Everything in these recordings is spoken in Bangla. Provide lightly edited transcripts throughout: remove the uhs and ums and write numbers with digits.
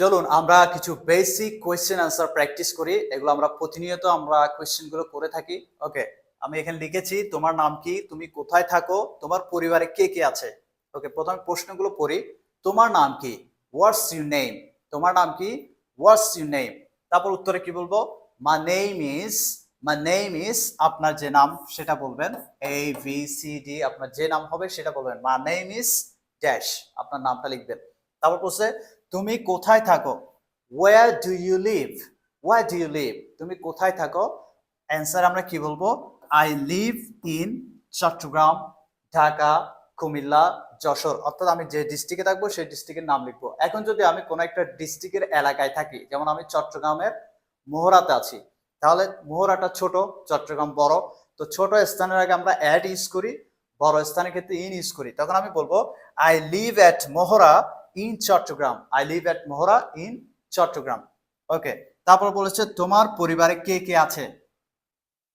চলুন আমরা কিছু বেসিক কোয়েশ্চেন আনসার প্র্যাকটিস করি। এগুলো আমরা প্রতিনিয়ত আমরা কোয়েশ্চেনগুলো করে থাকি। ওকে, আমি এখানে লিখেছি তোমার নাম কি, তুমি কোথায় থাকো, তোমার পরিবারে কে কে আছে। ওকে, প্রথমে প্রশ্নগুলো পড়ি। তোমার নাম কি? What's your name? তোমার নাম কি? What's your name? তারপর উত্তরে কি বলবো? মাই নেম ইজ আপনার যে নাম সেটা বলবেন। ABCD আপনার যে নাম হবে সেটা বলবেন। মাই নেম ইজ ড্যাশ, আপনার নামটা লিখবেন। তারপর বলছে তুমি কোথায় থাকো? Where do you live? Where do you live? তুমি কোথায় থাকো? অ্যান্সার আমরা কি বলবো? I live in Chittagong, Dhaka, Comilla, Jessore. অর্থাৎ আমি যে ডিস্ট্রিক্টে থাকবো সেই ডিস্ট্রিক্টের নাম লিখবো। এখন যদি আমি কোনো একটা ডিস্ট্রিক্টের এলাকায় থাকি, যেমন আমি চট্টগ্রামের মোহরাতে আছি, তাহলে মোহরাটা ছোট, চট্টগ্রাম বড়। তো ছোট স্থানের আগে আমরা অ্যাট ইউজ করি, বড় স্থানের ক্ষেত্রে ইন ইউজ করি। তখন আমি বলবো I live at Mohra in Chattogram. I live at Mohra in Chattogram. Okay, তারপর বলেছে তোমার পরিবারে কে কে আছে?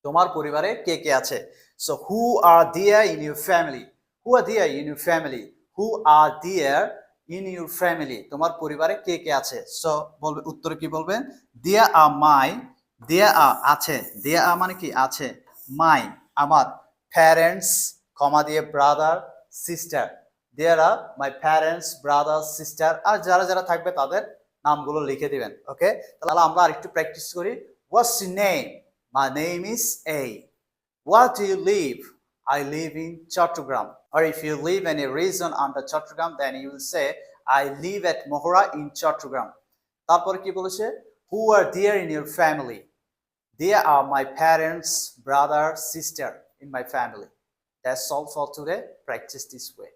তোমার পরিবারে কে কে আছে? So who are there in your family? Who are there in your family? Who are there in your family? তোমার পরিবারে কে কে আছে? সো বলবে, উত্তরে কি বলবেন? দেয়ার আর মাই, দেয়ার আর আছে, দেয়ার আর মানে কি আছে, মাই আমার, প্যারেন্টস কমা দিয়ে brother sister, there are my parents brother sister. আর যারা যারা থাকবে তাদের নামগুলো লিখে দিবেন। ওকে, তাহলে আমরা আরেকটু প্র্যাকটিস করি। What's your name? My name is A. Where do you live? I live in Chattogram. Or if you live in a region under Chattogram, then you will say, I live at Mohora in Chattogram. তারপরে কি বলেছে? Who are there in your family? There are my parents, brother, sister in my family. That's all for today. Practice this way.